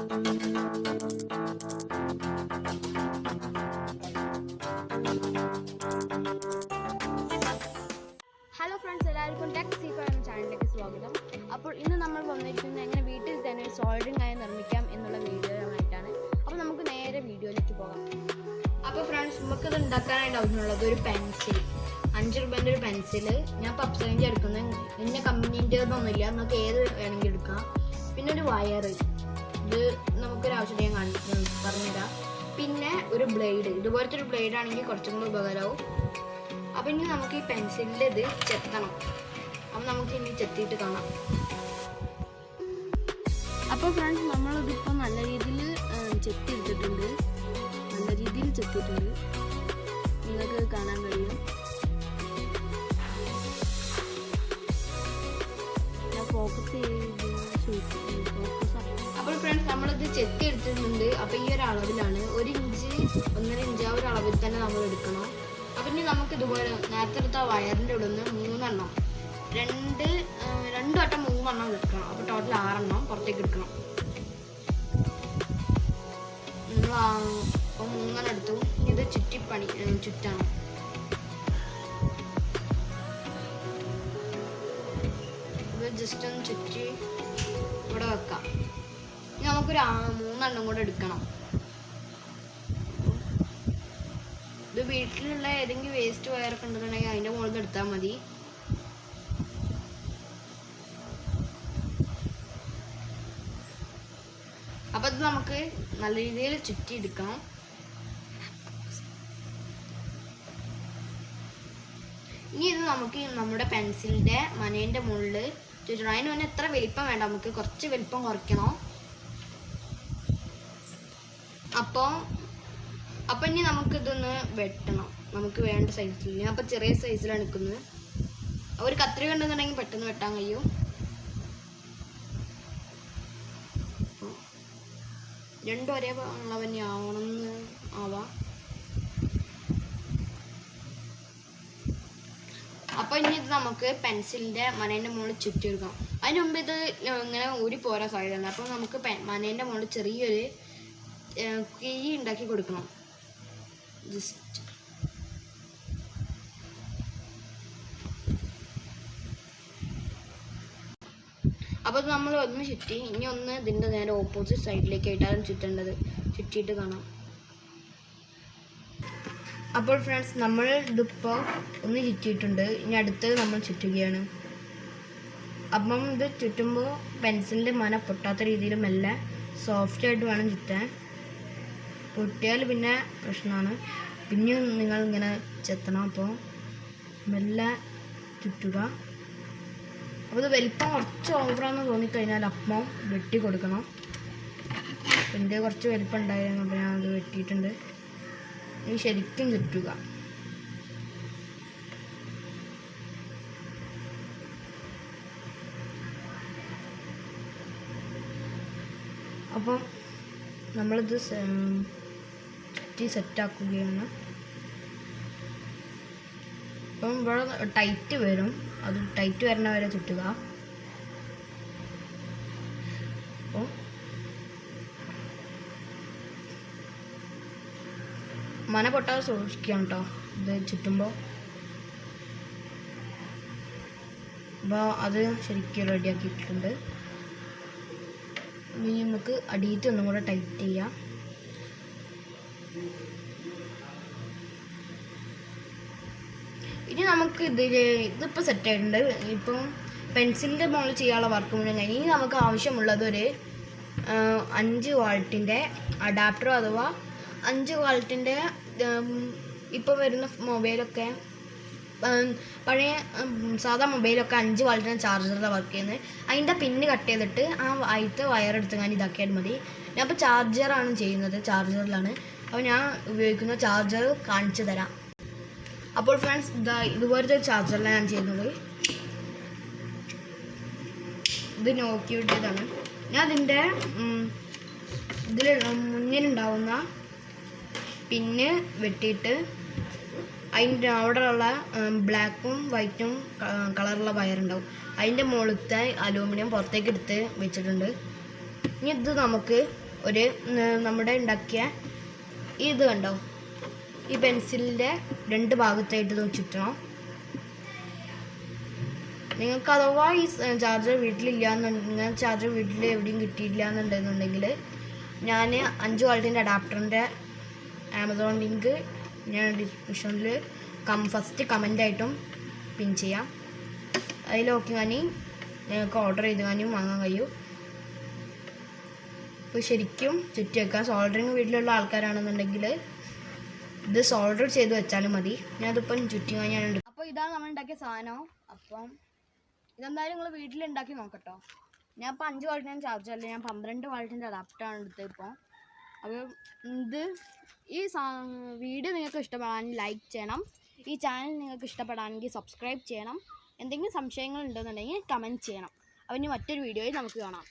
Hello friends, എല്ലാവർക്കും tech സീഫർ എന്ന ചാനലിലേക്ക് സ്വാഗതം. അപ്പോൾ ഇന്ന് നമ്മൾ വന്നിരിക്കുന്നത് എങ്ങനെ വീട്ടിൽ തന്നെ ഒരു സോൾഡറിംഗ് ആയി നിർമ്മിക്കാം എന്നുള്ള വീഡിയോയുമായിട്ടാണ്. അപ്പോൾ നമുക്ക് നേരെ വീഡിയോയിലേക്ക് പോകാം. അപ്പോൾ ഫ്രണ്ട്സ്, നമുക്കിത് ഉണ്ടാക്കാനായിട്ട് ആവശ്യമുള്ളത് ഒരു പെൻസിൽ, 5 രൂപേൻ്റെ ഒരു പെൻസിൽ. ഞാൻ പപ്സലിൻ്റെ എടുക്കുന്നത്, എൻ്റെ കമ്പനീൻ്റെതൊന്നുമില്ല, നമുക്ക് ഏത് വേണമെങ്കിൽ എടുക്കാം. പിന്നെ ഒരു വയർ, ഇത് നമുക്കൊരു ആവശ്യത്തിന് ഞാൻ പറഞ്ഞുതരാം. പിന്നെ ഒരു ബ്ലേഡ്, ഇതുപോലത്തെ ഒരു ബ്ലേഡ് ആണെങ്കിൽ കുറച്ചും കൂടി ഉപകാരമാവും. അപ്പം ഇനി നമുക്ക് ഈ പെൻസിലിൻ്റെ ഇത് ചെത്തണം. അപ്പം നമുക്ക് ഇനി ചെത്തിയിട്ട് കാണാം. അപ്പോൾ ഫ്രണ്ട്സ്, നമ്മളിതിപ്പോൾ നല്ല രീതിയിൽ ചെത്തിയെടുത്തിട്ടുണ്ട്. നല്ല രീതിയിൽ ചെത്തിയിട്ടുണ്ട്, നിങ്ങൾക്ക് കാണാൻ കഴിയും. ഞാൻ ഫോക്കസ് ചെയ്ത് അപ്പോൾ ഫ്രണ്ട്സ്, നമ്മളിത് ചെത്തി എടുത്തിട്ടുണ്ട്. അപ്പോൾ ഈ ഒരു അളവിലാണ്, 1 ഇഞ്ച് 1.5 ഇഞ്ച് ആ ഒരു അളവിൽ തന്നെ നമ്മൾ എടുക്കണം. അപ്പം ഇനി നമുക്ക് ഇതുപോലെ നേരത്തെ എടുത്ത വയറിൻ്റെ ഉള്ളിൽ നിന്ന് 3 എണ്ണം, രണ്ട് വട്ടം 3 എണ്ണം എടുക്കണം. അപ്പോൾ ടോട്ടൽ 6 എണ്ണം പുറത്തേക്ക് എടുക്കണം. നമ്മൾ അപ്പോൾ 3 എണ്ണം എടുത്തു. ഇത് ചുറ്റാണ്. ഇത് ജസ്റ്റ് ഒന്ന് ചുറ്റി ഇവിടെ വെക്കാം. ഇനി നമുക്കൊരു 3 എണ്ണം കൂടെ എടുക്കണം. ഇത് വീട്ടിലുള്ള ഏതെങ്കിലും വേസ്റ്റ് വയറൊക്കെ ഉണ്ടെന്നുണ്ടെങ്കിൽ അതിൻ്റെ മുകളിൽ നിന്ന് എടുത്താൽ മതി. അപ്പം ഇത് നമുക്ക് നല്ല രീതിയിൽ ചുറ്റിയെടുക്കണം. ഇനി ഇത് നമുക്ക് നമ്മുടെ പെൻസിലിൻ്റെ മനേൻ്റെ മുകളിൽ ചുറ്റണം. അതിന് മുന്നേ എത്ര വലിപ്പം വേണ്ട, നമുക്ക് കുറച്ച് വലിപ്പം കുറയ്ക്കണം. അപ്പം ഇനി നമുക്കിതൊന്ന് വെട്ടണം, നമുക്ക് വേണ്ട സൈസിൽ. ഞാൻ അപ്പം ചെറിയ സൈസിലാണ് നിൽക്കുന്നത്. ഒരു കത്രിക ഉണ്ടെന്നുണ്ടെങ്കിൽ പെട്ടെന്ന് വെട്ടാൻ കഴിയും. രണ്ടും ഒരേ അളവ് ആവണമെന്ന് ആവാം. അപ്പം ഇനി ഇത് നമുക്ക് പെൻസിലിൻ്റെ മനേൻ്റെ മുകളിൽ ചുറ്റിയെടുക്കാം. അതിന് മുമ്പ് ഇത് ഇങ്ങനെ ഊരിപ്പോരാൻ സാധ്യതയുണ്ട്. അപ്പം നമുക്ക് മനേൻ്റെ മുകളിൽ ചെറിയൊരു കിഴി ഉണ്ടാക്കി കൊടുക്കണം. ജസ്റ്റ് അപ്പോൾ നമ്മൾ ഒന്ന് ചുറ്റി. ഇനി ഒന്ന് ഇതിൻ്റെ നേരെ ഓപ്പോസിറ്റ് സൈഡിലേക്കായിട്ടാണ് ചുറ്റേണ്ടത്. ചുറ്റിയിട്ട് കാണാം. അപ്പോൾ ഫ്രണ്ട്സ്, നമ്മൾ ഇതിപ്പോൾ ഒന്ന് ചുറ്റിയിട്ടുണ്ട്. ഇനി അടുത്തത് നമ്മൾ ചുറ്റുകയാണ്. അപ്പം ഇത് ചുറ്റുമ്പോൾ പെൻസിലിൻ്റെ മന പൊട്ടാത്ത രീതിയിൽ മെല്ലെ സോഫ്റ്റായിട്ട് വേണം ചുറ്റാൻ. പൊട്ടിയാൽ പിന്നെ പ്രശ്നമാണ്. പിന്നെ നിങ്ങൾ ഇങ്ങനെ ചെത്തണം. അപ്പോൾ മെല്ലെ ചുറ്റുക. അപ്പോൾ ഇത് വലിപ്പം കുറച്ച് ഓവറാണെന്ന് തോന്നിക്കഴിഞ്ഞാൽ അപ്പം വെട്ടി കൊടുക്കണം. എൻ്റെ കുറച്ച് വലിപ്പം ഉണ്ടായിരുന്നു, അപ്പോൾ ഞാനത് വെട്ടിയിട്ടുണ്ട്. ഇനി ശരിക്കും ചുറ്റുക. അപ്പം നമ്മളിത് ചുറ്റി സെറ്റാക്കുകയാണ്. അപ്പം ഇവിടെ ടൈറ്റ് വരും, അത് ടൈറ്റ് വരണ വരെ ചുറ്റുക. അപ്പോൾ മന പൊട്ടാതെ സൂക്ഷിക്കണം കേട്ടോ ഇത് ചുറ്റുമ്പോൾ. അപ്പോൾ അത് ശരിക്കും റെഡിയാക്കിയിട്ടുണ്ട്. ഇനി നമുക്ക് അടിയിട്ട് ഒന്നും കൂടെ ടൈറ്റ് ചെയ്യാം. ഇനി നമുക്ക് ഇതിപ്പോൾ സെറ്റായിട്ടുണ്ട്. ഇപ്പം പെൻസിലിൻ്റെ മുകളിൽ ചെയ്യാനുള്ള വർക്ക് മുഴുവൻ കഴിഞ്ഞ് ഇനി നമുക്ക് ആവശ്യമുള്ളത് ഒരു 5 വാൾട്ടിൻ്റെ അഡാപ്റ്ററോ അഥവാ 5 വാൾട്ടിൻ്റെ ഇപ്പോൾ വരുന്ന മൊബൈലൊക്കെ, പഴയ സാധാ മൊബൈലൊക്കെ 5 വാൾട്ടിൻ്റെ ചാർജറിലാണ് വർക്ക് ചെയ്യുന്നത്. അതിൻ്റെ പിന്ന് കട്ട് ചെയ്തിട്ട് ആ ആദ്യത്തെ വയറെടുത്ത് ഞാൻ ഇതാക്കിയാൽ മതി. ഞാൻ ഇപ്പോൾ ചാർജറാണ് ചെയ്യുന്നത്, ചാർജറിലാണ്. അപ്പോൾ ഞാൻ ഉപയോഗിക്കുന്ന ചാർജർ കാണിച്ചു തരാം. അപ്പോൾ ഫ്രണ്ട്സ്, ഇതുപോലത്തെ ഒരു ചാർജറിലാണ് ഞാൻ ചെയ്യുന്നത്. ഇത് നോക്കിയിട്ടതാണ്. ഞാൻ അതിൻ്റെ ഇതിൽ മുന്നിലുണ്ടാവുന്ന പിന്ന് വെട്ടിയിട്ട് അതിൻ്റെ അവിടെയുള്ള ബ്ലാക്കും വൈറ്റും കളറുള്ള വയറുണ്ടാവും. അതിൻ്റെ മുകളിലത്തെ അലൂമിനിയം പുറത്തേക്ക് എടുത്ത് വെച്ചിട്ടുണ്ട്. ഇനി ഇത് നമുക്ക് ഒരു നമ്മുടെ ഉണ്ടാക്കിയ ഇത് കണ്ടോ, ഈ പെൻസിലിൻ്റെ 2 ഭാഗത്തായിട്ട് ഇത് ചുറ്റണം. നിങ്ങൾക്ക് അഥവാ ഈ ചാർജർ വീട്ടിലില്ല എന്നുണ്ടെങ്കിൽ, ചാർജർ വീട്ടിൽ എവിടെയും കിട്ടിയില്ല എന്നുണ്ടെന്നുണ്ടെങ്കിൽ ഞാൻ 5 വോൾട്ടിൻ്റെ അഡാപ്റ്ററിൻ്റെ ആമസോൺ ലിങ്ക് ഞാൻ ഡിസ്ക്രിപ്ഷനിൽ ഫസ്റ്റ് കമൻ്റായിട്ടും പിൻ ചെയ്യാം. അതിൽ നോക്കിയാൽ നിങ്ങൾക്ക് ഓർഡർ ചെയ്താലും വാങ്ങാൻ കഴിയും. അപ്പോൾ ശരിക്കും ചുറ്റി വെക്കാം. സോൾഡറിങ് വീട്ടിലുള്ള ആൾക്കാരാണെന്നുണ്ടെങ്കിൽ ഇത് സോൾഡർ ചെയ്ത് വെച്ചാലും മതി. ഞാനതിപ്പം ചുറ്റി കഴിഞ്ഞാലുണ്ട്. അപ്പോൾ ഇതാണ് നമ്മൾ ഉണ്ടാക്കിയ സാധനം. അപ്പം ഇതെന്തായാലും നിങ്ങൾ വീട്ടിലുണ്ടാക്കി നോക്കട്ടോ. ഞാൻ ഇപ്പോൾ 5 വോൾട്ടിൻ്റെ ചാർജറല്ല, ഞാൻ 12 വോൾട്ടിൻ്റെ അഡാപ്റ്ററാണ് എടുത്തത് ഇപ്പോൾ. അപ്പോൾ ഇത് ഈ വീഡിയോ നിങ്ങൾക്ക് ഇഷ്ടപ്പെടാൻ ലൈക്ക് ചെയ്യണം. ഈ ചാനൽ നിങ്ങൾക്ക് ഇഷ്ടപ്പെടാമെങ്കിൽ സബ്സ്ക്രൈബ് ചെയ്യണം. എന്തെങ്കിലും സംശയങ്ങൾ ഉണ്ടെന്നുണ്ടെങ്കിൽ കമൻറ്റ് ചെയ്യണം. അപ്പോൾ ഇനി മറ്റൊരു വീഡിയോയിൽ നമുക്ക് കാണാം.